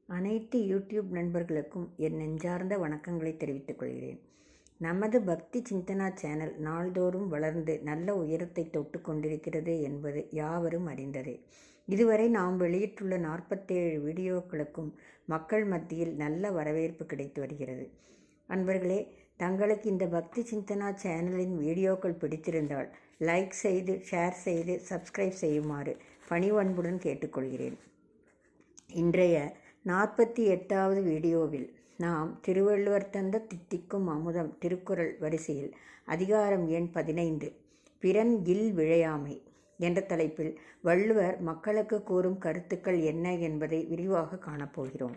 அனைத்து யூடியூப் நண்பர்களுக்கும் என் நெஞ்சார்ந்த வணக்கங்களை தெரிவித்துக் கொள்கிறேன். நமது பக்தி சிந்தனா சேனல் நாள்தோறும் வளர்ந்து நல்ல உயரத்தை தொட்டு கொண்டிருக்கிறது என்பது யாவரும் அறிந்ததே. இதுவரை நாம் வெளியிட்டுள்ள 47 வீடியோக்களுக்கும் மக்கள் மத்தியில் நல்ல வரவேற்பு கிடைத்து வருகிறது. அன்பர்களே, தங்களுக்கு இந்த பக்தி சிந்தனா சேனலின் வீடியோக்கள் பிடித்திருந்தால் லைக் செய்து, ஷேர் செய்து, சப்ஸ்கிரைப் செய்யுமாறு பணிவன்புடன் கேட்டுக்கொள்கிறேன். இன்றைய 48வது வீடியோவில் நாம் திருவள்ளுவர் தந்த தித்திக்கும் அமுதம் திருக்குறள் வரிசையில் அதிகாரம் எண் 15 பிறன் இல் விழையாமை என்ற தலைப்பில் வள்ளுவர் மக்களுக்கு கூறும் கருத்துக்கள் என்ன என்பதை விரிவாக காணப்போகிறோம்.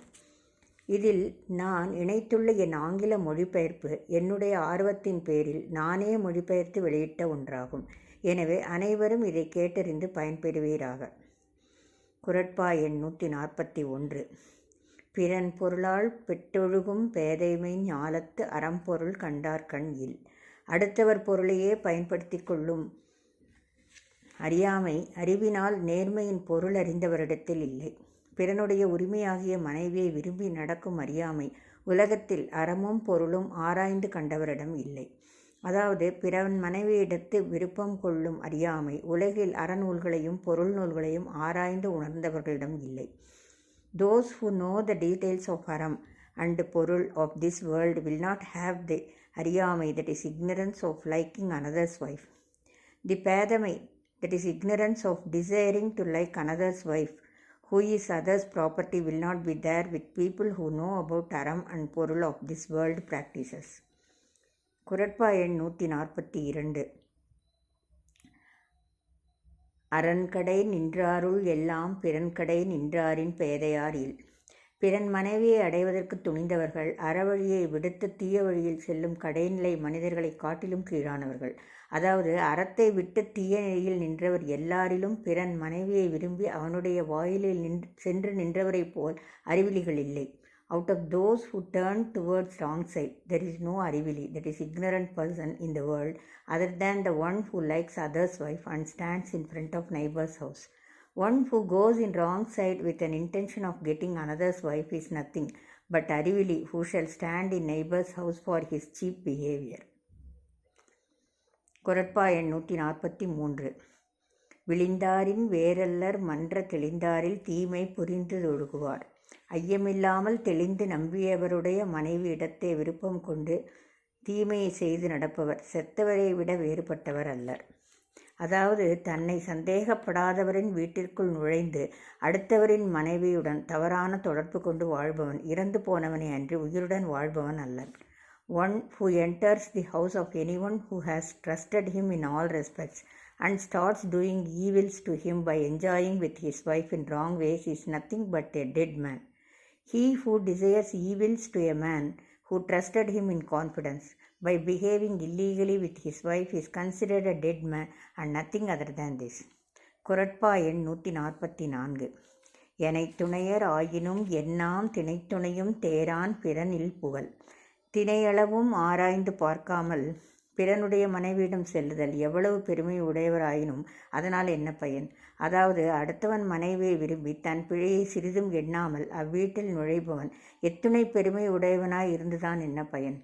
இதில் நான் இணைத்துள்ள என் ஆங்கில மொழிபெயர்ப்பு என்னுடைய ஆர்வத்தின் பேரில் நானே மொழிபெயர்த்து வெளியிட்ட ஒன்றாகும். எனவே அனைவரும் இதை கேட்டறிந்து பயன்பெறுவீராக. குறட்பா எண் 141. பிறன் பொருளால் பெற்றொழுகும் பேதைமை ஞாலத்து அறம்பொருள் கண்டார்கண் இல். அடுத்தவர் பொருளையே பயன்படுத்தி கொள்ளும் அறியாமை அறிவினால் நேர்மையின் பொருள் அறிந்தவரிடத்தில் இல்லை. பிறனுடைய உரிமையாகிய மனைவியை விரும்பி நடக்கும் அறியாமை உலகத்தில் அறமும் பொருளும் ஆராய்ந்து கண்டவரிடம் இல்லை. அதாவது பிறன் மனைவியிடத்து விருப்பம் கொள்ளும் அறியாமை உலகில் அறநூல்களையும் பொருள் நூல்களையும் ஆராய்ந்து உணர்ந்தவர்களிடம் இல்லை. Those who know the details of aram and பொருள் of this world will not have the அறியாமை, that is ignorance of liking another's wife. The பேதமை, that is ignorance of desiring to like another's wife, who is others' property, will not be there with people who know about aram and பொருள் of this world practices. குறட்பா எண் 142. அரண்கடை நின்றாருள் எல்லாம் பிறன்கடை நின்றாரின் பேதையார் இல். பிறன் மனைவியை அடைவதற்கு துணிந்தவர்கள் அறவழியை விடுத்து தீய வழியில் செல்லும் கடைநிலை மனிதர்களை காட்டிலும் கீழானவர்கள். அதாவது அறத்தை விட்டு தீய நிலையில் நின்றவர் எல்லாரிலும் பிறன் மனைவியை விரும்பி அவனுடைய வாயிலில் சென்று நின்றவரைப் போல் அறிவிலிகள் இல்லை. Out of those who turn towards wrong side, there is no arivili, that is ignorant person in the world other than the one who likes others' wife and stands in front of neighbor's house. One who goes in wrong side with an intention of getting another's wife is nothing but arivili who shall stand in neighbor's house for his cheap behavior. குறட்பா எண் 143. விழிந்தாரின் வேரல்லர் மன்ற தெளிந்தாரில் தீமை புரிந்து தொழுகுவார். ஐயமில்லாமல் தெளிந்து நம்பியவருடைய மனைவி இடத்தை விருப்பம் கொண்டு தீமையை செய்து நடப்பவர் செத்தவரை விட வேறுபட்டவர் அல்லர். அதாவது தன்னை சந்தேகப்படாதவரின் வீட்டிற்குள் நுழைந்து அடுத்தவரின் மனைவியுடன் தவறான தொடர்பு கொண்டு வாழ்பவன் இறந்து போனவனை அன்றி உயிருடன் வாழ்பவன் அல்லன். One who enters the house of anyone who has trusted him in all respects and starts doing evils to him by enjoying with his wife in wrong ways is nothing but a dead man. He who desires evils to a man who trusted him in confidence by behaving illegally with his wife is considered a dead man and nothing other than this. குறட்பா எண் 144. எனைத் துணையர் ஆயினும் எண்ணாம் திணைத்துணையும் தேரான் பிறனில் புகழ். திணையளவும் ஆராய்ந்து பார்க்காமல் பிறனுடைய மனைவியிடம் செல்லுதல் எவ்வளவு பெருமை உடையவராயினும் அதனால் என்ன பயன்? அதாவது அடுத்தவன் மனைவியை விரும்பி தன் பிழையை சிறிதும் எண்ணாமல் அவ்வீட்டில் நுழைபவன் எத்துணை பெருமை உடையவனாய் இருந்துதான் என்ன பயன்?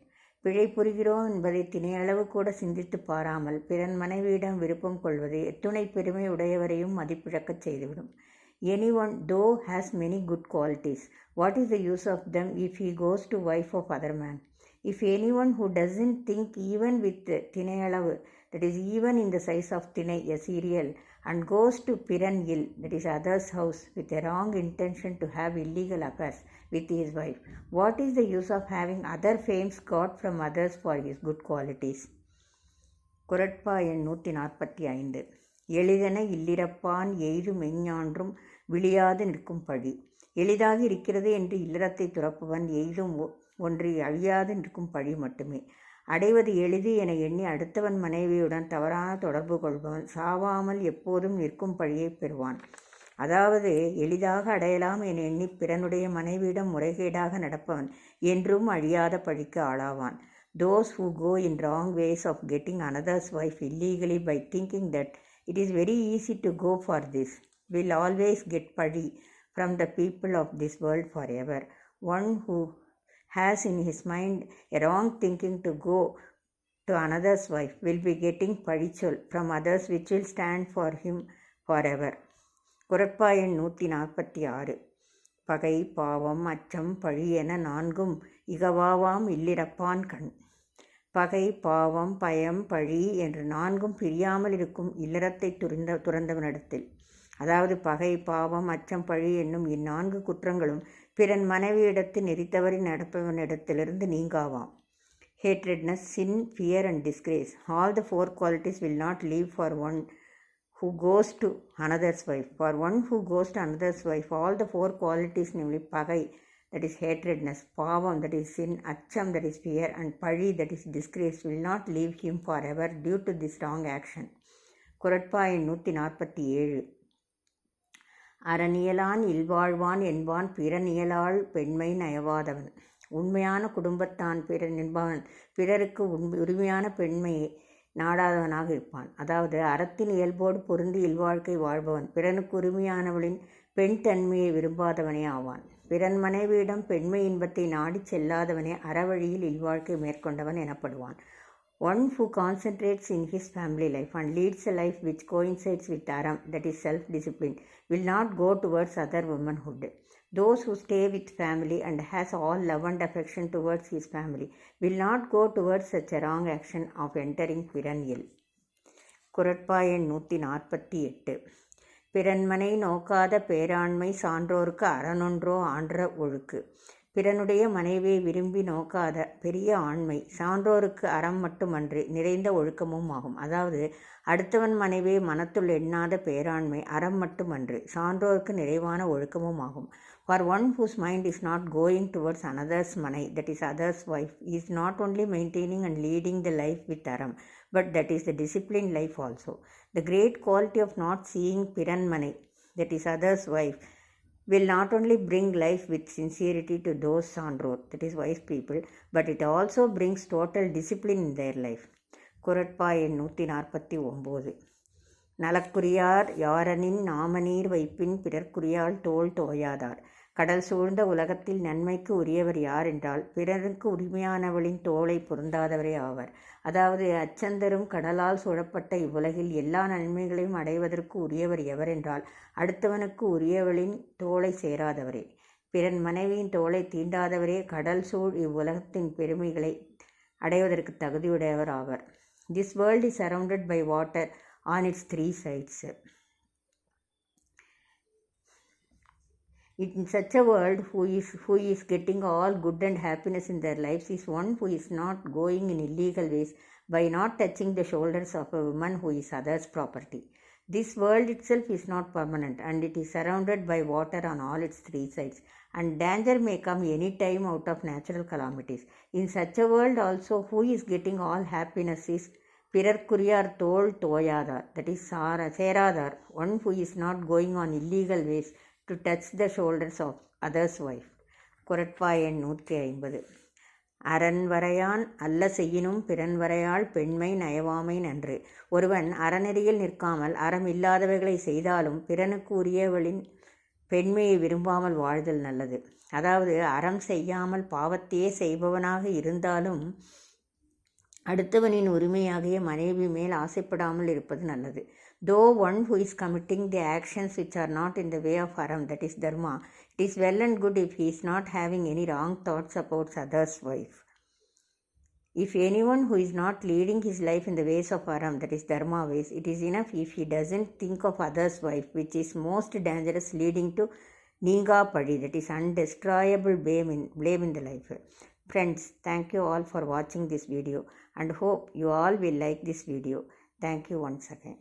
பிழை புரிகிறோம் என்பதை திணையளவு கூட சிந்தித்து பாராமல் பிறன் மனைவியிடம் விருப்பம் கொள்வது எத்துணை பெருமை உடையவரையும் மதிப்பிழக்கச் செய்துவிடும். Anyone though has many good qualities, what is the use of them if he goes to wife of other man? If anyone who doesn't think even with tinayalavu, that is even in the size of tinai, a cereal, and goes to piran il, that is other's house, with a wrong intention to have illegal affairs with his wife, what is the use of having other fames got from others for his good qualities? குறட்பா எண் 145. எளிதென இல்லிரப்பான் எய்து மெஞ்ஞான்றும் விழியாது நிற்கும் பழி. எளிதாக இருக்கிறது என்று இல்லறத்தை துறப்பவன் எய்தும் ஒன்று அழியாது நிற்கும் பழி மட்டுமே. அடைவது எளிது என எண்ணி அடுத்தவன் மனைவியுடன் தவறான தொடர்பு கொள்பவன் சாவாமல் எப்போதும் நிற்கும் பழியை பெறுவான். அதாவது எளிதாக அடையலாம் என எண்ணி பிறனுடைய மனைவியிடம் முறைகேடாக நடப்பவன் என்றும் அழியாத பழிக்கு ஆளாவான். Those who go in wrong ways of getting another's wife illegally by thinking that it is very easy to go for this will always get padi from the people of this world forever. One who has in his mind a wrong thinking to go to another's wife will be getting padichol from others which will stand for him forever. குறட்பா எண் 146. பகை பாவம் அச்சம் பழி என நான்கும் இகவாவாம் இல்லிறப்பான் கண். பகை பாவம் பயம் பழி என்று நான்கும் பிரியாமல் இருக்கும் இல்லறத்தை துறந்தவனிடத்தில், அதாவது பகை பாவம் அச்சம் பழி என்னும் இந்நான்கு குற்றங்களும் பிறன் மனைவியிடத்தில் நெறித்தவரின் நடப்பவனிடத்திலிருந்து நீங்காவாம். Hatredness, sin, fear and disgrace. All the four qualities will not leave for one who goes to another's wife. For one who goes to another's wife, all the four qualities, namely pagai, that is hatredness, pavam, that is sin, acham, that is fear, and padi, that is disgrace, will not leave him forever due to this wrong action. குறட்பா எண் 147. அறநியலான் இல்வாழ்வான் என்பான் பிறநியலாள் பெண்மை நயவாதவன். உண்மையான குடும்பத்தான் பிறன் என்பவன் பிறருக்கு உரிமையான பெண்மையை நாடாதவனாக இருப்பான். அதாவது அறத்தின் இயல்போடு பொருந்தி இல்வாழ்க்கை வாழ்பவன் பிறனுக்கு உரிமையானவளின் பெண் தன்மையை விரும்பாதவனே ஆவான். பிறன் மனைவியிடம் பெண்மை இன்பத்தை நாடிச் செல்லாதவனே அறவழியில் இல்வாழ்க்கை மேற்கொண்டவன் எனப்படுவான். One who concentrates in his family life and leads a life which coincides with aram, that is self-discipline, will not go towards other womanhood. Those who stay with family and has all love and affection towards his family will not go towards such a wrong action of entering பிறனியல். குறட்பா எண் 148. பிறன்மனை நோக்காத பேராண்மை சான்றோருக்கு அறனொன்றோ ஆன்ற ஒழுக்கு. பிறனுடைய மனைவியை விரும்பி நோக்காத பெரிய ஆண்மை சான்றோருக்கு அறம் மட்டுமன்று நிறைந்த ஒழுக்கமும் ஆகும். அதாவது அடுத்தவன் மனைவியை மனத்துள் எண்ணாத பேராண்மை அறம் மட்டுமன்று சான்றோருக்கு நிறைவான ஒழுக்கமும் ஆகும். For one whose mind is not going towards another's manai, that is other's wife, is not only maintaining and leading the life with aram, but that is the disciplined life also. The great quality of not seeing piran manai, that is other's wife, will not only bring life with sincerity to those sandror, that is wise people, but it also brings total discipline in their life. குறட்பா எண் 149. நலக்குரியார் யாரனின் நாமநீர் வைப்பின் பிறர்க்குரியால் தோள் தோயாதார். கடல் சூழ்ந்த உலகத்தில் நன்மைக்கு உரியவர் யார் என்றால் பிறருக்கு உரிமையானவளின் தோளை பொருந்தாதவரே ஆவர். அதாவது அச்சந்தரும் கடலால் சூழப்பட்ட இவ்வுலகில் எல்லா நன்மைகளையும் அடைவதற்கு உரியவர் எவரென்றால் அடுத்தவனுக்கு உரியவளின் தோளை சேராதவரே. பிறன் மனைவியின் தோளை தீண்டாதவரே கடல் சூழ் இவ்வுலகத்தின் பெருமைகளை அடைவதற்கு தகுதியுடையவர் ஆவர். This world is surrounded by water on its three sides. In such a world, who is getting all good and happiness in their lives is one who is not going in illegal ways by not touching the shoulders of a woman who is others' property. This world itself is not permanent, and it is surrounded by water on all its three sides, and danger may come any time out of natural calamities. In such a world also, who is getting all happiness is பிறர்க்குரியார் தோள் தோயாதார், that is சேராதார், one who is not going on illegal ways to touch the shoulders of others' wife. குறட்பா எண் 150. அறன்வரையான் அல்ல செய்யினும் பிறன்வரையாள் பெண்மை நயவாமை நன்று. ஒருவன் அறநெறியில் நிற்காமல் அறம் இல்லாதவைகளை செய்தாலும் பிறனுக்கு உரியவளின் பெண்மையை விரும்பாமல் வாழ்தல் நல்லது. அதாவது அறம் செய்யாமல் பாவத்தையே செய்பவனாக இருந்தாலும் அடுத்தவனின் உரிமையாகிய மனைவி மேல் ஆசைப்படாமல் இருப்பது நல்லது. Though one who is committing the actions which are not in the way of aram, that is dharma, it is well and good if he is not having any wrong thoughts about others' wife. If anyone who is not leading his life in the ways of aram, that is dharma ways, it is enough if he doesn't think of others' wife, which is most dangerous, leading to ninga padi, that is undestroyable blame in the life. Friends, thank you all for watching this video and hope you all will like this video. Thank you once again.